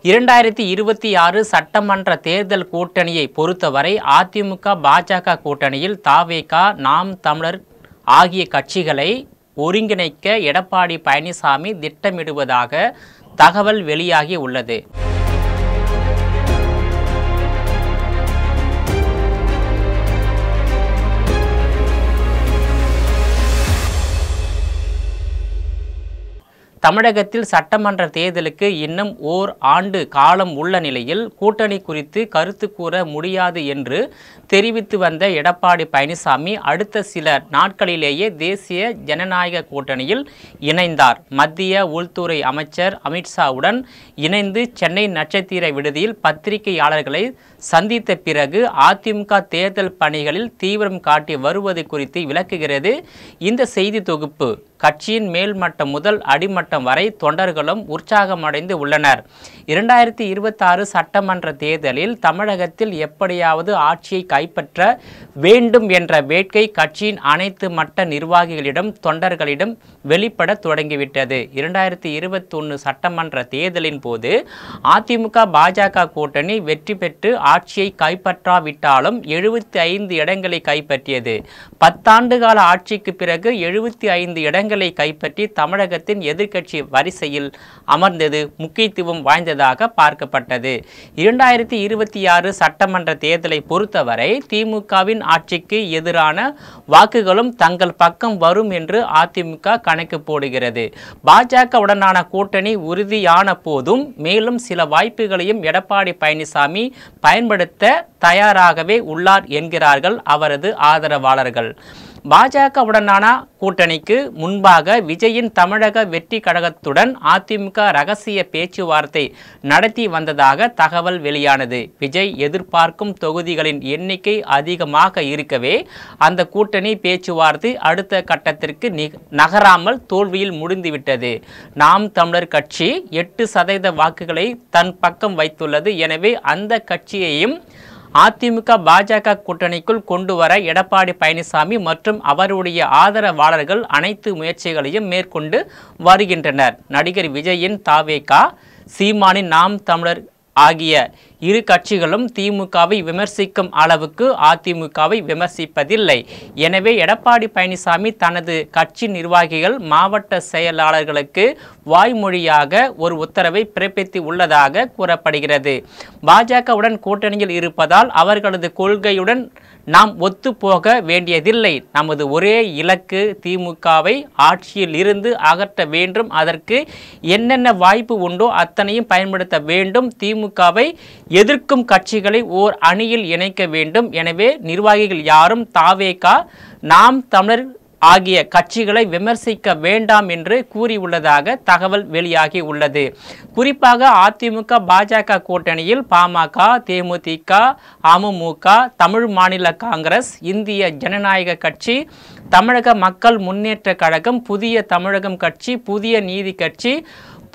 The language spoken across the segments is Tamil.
2026 சட்டமன்ற தேர்தல் கூட்டணியை பொறுத்தவரை அதிமுக பாஜக கூட்டணியில் தவேக நாம் தமிழர் ஆகிய கட்சிகளை ஒருங்கிணைக்க எடப்பாடி பழனிசாமி திட்டமிடுவதாக தகவல் வெளியாகி உள்ளது. தமிழகத்தில் சட்டமன்ற தேர்தலுக்கு இன்னும் ஓராண்டு காலம் உள்ள நிலையில் கூட்டணி குறித்து கருத்து கூற முடியாது என்று தெரிவித்து வந்த எடப்பாடி பழனிசாமி அடுத்த சில நாட்களிலேயே தேசிய ஜனநாயக கூட்டணியில் இணைந்தார். மத்திய உள்துறை அமைச்சர் அமித்ஷாவுடன் இணைந்து சென்னை நட்சத்திர விடுதியில் பத்திரிகையாளர்களை சந்தித்த பிறகு அதிமுக தேர்தல் பணிகளில் தீவிரம் காட்டி வருவது குறித்து விளக்குகிறது இந்த செய்தி தொகுப்பு. கட்சியின் மேல்மட்டம் முதல் அடிமட்டம் வரை தொண்டர்களும் உற்சாகமடைந்து உள்ளனர். 2026 சட்டமன்ற தேர்தலில் தமிழகத்தில் எப்படியாவது ஆட்சியை கைப்பற்ற வேண்டும் என்ற வேட்கை கட்சியின் அனைத்து மட்ட நிர்வாகிகளிடம் தொண்டர்களிடம் வெளிப்பட தொடங்கிவிட்டது. 2021 சட்டமன்ற தேர்தலின் போது அதிமுக பாஜக கூட்டணி வெற்றி பெற்று ஆட்சியை கைப்பற்றாவிட்டாலும் 75 இடங்களை கைப்பற்றியது. 10 ஆண்டுகால ஆட்சிக்கு பிறகு 75 இடங்களை கைப்பற்றி தமிழகத்தின் எதிர்க்கட்சி வரிசையில் அமர்ந்தது முக்கியத்துவம் வாய்ந்ததாக பார்க்கப்பட்டது. 2026 சட்டமன்ற தேர்தலை பொறுத்தவரை திமுகவின் ஆட்சிக்கு எதிரான வாக்குகளும் தங்கள் பக்கம் வரும் என்று அதிமுக கணக்கு போடுகிறது. பாஜகவுடனான கூட்டணி உறுதியான போதும் மேலும் சில வாய்ப்புகளையும் எடப்பாடி பழனிசாமி பயன்படுத்த தயாராகவே உள்ளார் என்கிறார்கள் அவரது ஆதரவாளர்கள். பாஜகவுடனான கூட்டணிக்கு முன்பாக விஜயின் தமிழக வெற்றி கழகத்துடன் அதிமுக ரகசிய பேச்சுவார்த்தை நடத்தி வந்ததாக தகவல் வெளியானது. விஜய் எதிர்பார்க்கும் தொகுதிகளின் எண்ணிக்கை அதிகமாக இருக்கவே அந்த கூட்டணி பேச்சுவார்த்தை அடுத்த கட்டத்திற்கு நகராமல் தோல்வியில் முடிந்துவிட்டது. நாம் தமிழர் கட்சி 8% வாக்குகளை தன் பக்கம் வைத்துள்ளது. எனவே அந்த கட்சியையும் அதிமுக பாஜக கூட்டணிக்குள் கொண்டு வர எடப்பாடி பழனிசாமி மற்றும் அவருடைய ஆதரவாளர்கள் அனைத்து முயற்சிகளையும் மேற்கொண்டு வருகின்றனர். நடிகர் விஜயின் தவேக, சீமானின் நாம் தமிழர் ஆகிய இரு கட்சிகளும் திமுகவை விமர்சிக்கும் அளவுக்கு அதிமுகவை விமர்சிப்பதில்லை. எனவே எடப்பாடி பழனிசாமி தனது கட்சி நிர்வாகிகள் மாவட்ட செயலாளர்களுக்கு வாய்மொழியாக ஒரு உத்தரவை பிறப்பித்து உள்ளதாக கூறப்படுகிறது. பாஜகவுடன் கூட்டணியில் இருப்பதால் அவர்களது கொள்கையுடன் நாம் ஒத்துப்போக வேண்டியதில்லை. நமது ஒரே இலக்கு திமுகவை ஆட்சியில் இருந்து அகற்ற வேண்டும். அதற்கு என்னென்ன வாய்ப்பு உண்டோ அத்தனையும் பயன்படுத்த வேண்டும். திமுகவை எதிர்க்கும் கட்சிகளை ஓர் அணியில் இணைக்க வேண்டும். எனவே நிர்வாகிகள் யாரும் தவேக, நாம் தமிழர் ஆகிய கட்சிகளை விமர்சிக்க வேண்டாம் என்று கூறியுள்ளதாக தகவல் வெளியாகி உள்ளது. குறிப்பாக அதிமுக பாஜக கூட்டணியில் பாமக, தேமுதிக, அமமுக, தமிழ் மாநில காங்கிரஸ், இந்திய ஜனநாயக கட்சி, தமிழக மக்கள் முன்னேற்ற கழகம், புதிய தமிழகம் கட்சி, புதிய நீதி கட்சி,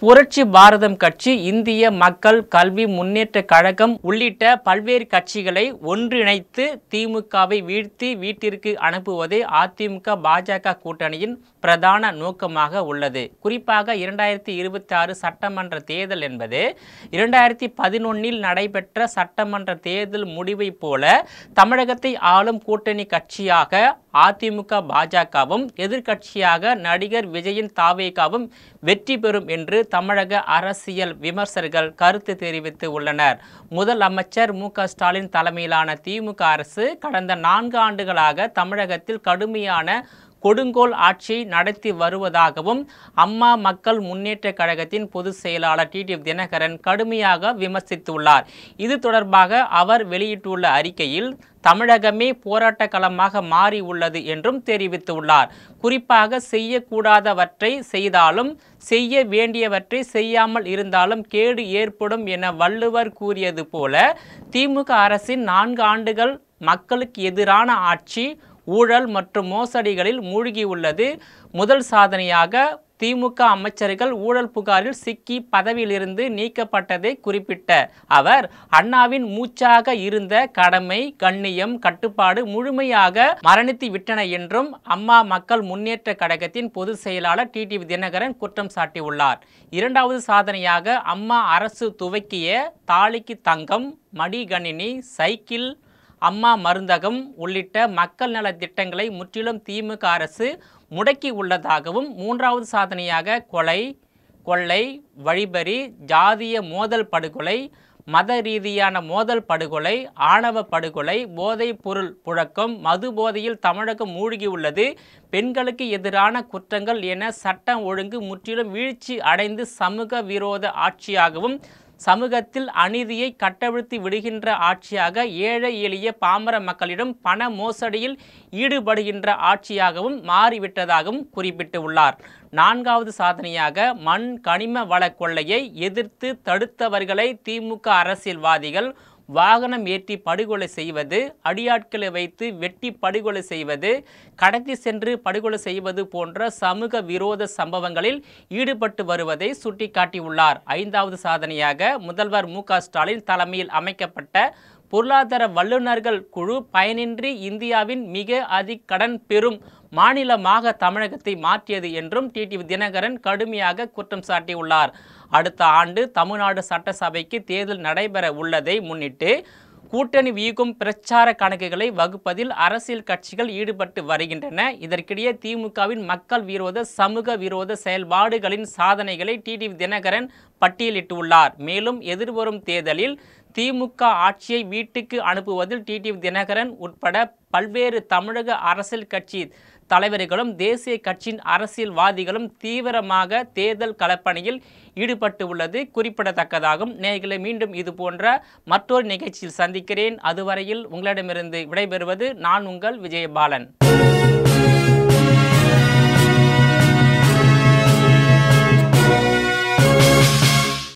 புரட்சி பாரதம் கட்சி, இந்திய மக்கள் கல்வி முன்னேற்ற கழகம் உள்ளிட்ட பல்வேறு கட்சிகளை ஒன்றிணைத்து திமுகவை வீழ்த்தி வீட்டிற்கு அனுப்புவதே அதிமுக பாஜக கூட்டணியின் பிரதான நோக்கமாக உள்ளது. குறிப்பாக 2026 சட்டமன்ற தேர்தல் என்பது 2011 நடைபெற்ற சட்டமன்ற தேர்தல் முடிவை போல தமிழகத்தை ஆளும் கூட்டணி கட்சியாக அதிமுக பாஜகவும் எதிர்க்கட்சியாக நடிகர் விஜயின் தவேகவும் வெற்றி பெறும் என்று தமிழக அரசியல் விமர்சகர்கள் கருத்து தெரிவித்து உள்ளனர். முதலமைச்சர் மு.க.ஸ்டாலின் தலைமையிலான திமுக அரசு கடந்த 4 ஆண்டுகளாக தமிழகத்தில் கடுமையான கொடுங்கோல் ஆட்சியை நடத்தி வருவதாகவும் அம்மா மக்கள் முன்னேற்ற கழகத்தின் பொதுச் செயலாளர் டிடிவி தினகரன் கடுமையாக விமர்சித்துள்ளார். இது தொடர்பாக அவர் வெளியிட்டுள்ள அறிக்கையில் தமிழகமே போராட்ட களமாக மாறி உள்ளது என்றும் தெரிவித்துள்ளார். குறிப்பாக செய்யக்கூடாதவற்றை செய்தாலும் செய்ய வேண்டியவற்றை செய்யாமல் இருந்தாலும் கேடு ஏற்படும் என வள்ளுவர் கூறியது போல திமுக அரசின் 4 ஆண்டுகள் மக்களுக்கு எதிரான ஆட்சி ஊழல் மற்றும் மோசடிகளில் மூழ்கியுள்ளது முதல் சாதனையாக திமுக அமைச்சர்கள் ஊழல் புகாரில் சிக்கி பதவியிலிருந்து நீக்கப்பட்டதை குறிப்பிட்ட அவர், அண்ணாவின் மூச்சாக இருந்த கடமை, கண்ணியம், கட்டுப்பாடு முழுமையாக மரணித்து விட்டன என்றும் அம்மா மக்கள் முன்னேற்ற கழகத்தின் பொதுச் செயலாளர் டிடிவி தினகரன் குற்றம் சாட்டியுள்ளார். இரண்டாவது சாதனையாக அம்மா அரசு துவக்கிய தாலிக்கு தங்கம், மடிகணினி, சைக்கிள், அம்மா மருந்தகம் உள்ளிட்ட மக்கள் நல திட்டங்களை முற்றிலும் திமுக அரசு முடக்கி உள்ளதாகவும், மூன்றாவது சாதனையாக கொலை, கொள்ளை, வழிபறி, ஜாதிய மோதல் படுகொலை, மத ரீதியான மோதல் படுகொலை, ஆணவ படுகொலை, போதைப் பொருள் புழக்கம், மது போதையில் தமிழகம் மூழ்கியுள்ளது, பெண்களுக்கு எதிரான குற்றங்கள் என சட்டம் ஒழுங்கு முற்றிலும் வீழ்ச்சி அடைந்து சமூக விரோத ஆட்சியாகவும், சமூகத்தில் அநீதியை கட்டவிழ்த்து விடுகின்ற ஆட்சியாக, ஏழை எளிய பாமர மக்களிடம் பண மோசடியில் ஈடுபடுகின்ற ஆட்சியாகவும் மாறிவிட்டதாகவும் குறிப்பிட்டுள்ளார். நான்காவது சாதனையாக மண் கனிம வள கொள்ளையை எதிர்த்து தடுத்தவர்களை திமுக அரசியல்வாதிகள் வாகனம் ஏற்றி படுகொலை செய்வது, அடியாட்களை வைத்து வெட்டி படுகொலை செய்வது, கடத்தி சென்று படுகொலை செய்வது போன்ற சமூக விரோத சம்பவங்களில் ஈடுபட்டு வருவதை சுட்டிக்காட்டியுள்ளார். ஐந்தாவது சாதனையாக முதல்வர் மு.க.ஸ்டாலின் தலைமையில் அமைக்கப்பட்ட பொருளாதார வல்லுநர்கள் குழு பயனின்றி இந்தியாவின் மிக அதிக கடன் பெறும் மாநிலமாக தமிழகத்தை மாற்றியது என்றும் டிடிவி தினகரன் கடுமையாக குற்றம் சாட்டியுள்ளார். அடுத்த ஆண்டு தமிழ்நாடு சட்டசபைக்கு தேர்தல் நடைபெற உள்ளதை முன்னிட்டு கூட்டணி வியூகம் பிரச்சார கணக்குகளை வகுப்பதில் அரசியல் கட்சிகள் ஈடுபட்டு வருகின்றன. இதற்கிடையே திமுகவின் மக்கள் விரோத சமூக விரோத செயல்பாடுகளின் சாதனைகளை டிடிவி தினகரன் பட்டியலிட்டுள்ளார். மேலும் எதிர்வரும் தேர்தலில் திமுக ஆட்சியை வீட்டுக்கு அனுப்புவதில் டிடிவி தினகரன் உட்பட பல்வேறு தமிழக அரசியல் கட்சி தலைவர்களும் தேசிய கட்சியின் அரசியல்வாதிகளும் தீவிரமாக தேர்தல் களப்பணியில் ஈடுபட்டு உள்ளது குறிப்பிடத்தக்கதாகும். நேயர்களை மீண்டும் இது போன்ற மற்றொரு நிகழ்ச்சியில் சந்திக்கிறேன். அதுவரையில் உங்களிடமிருந்து விடைபெறுவது நான் உங்கள் விஜயபாலன்.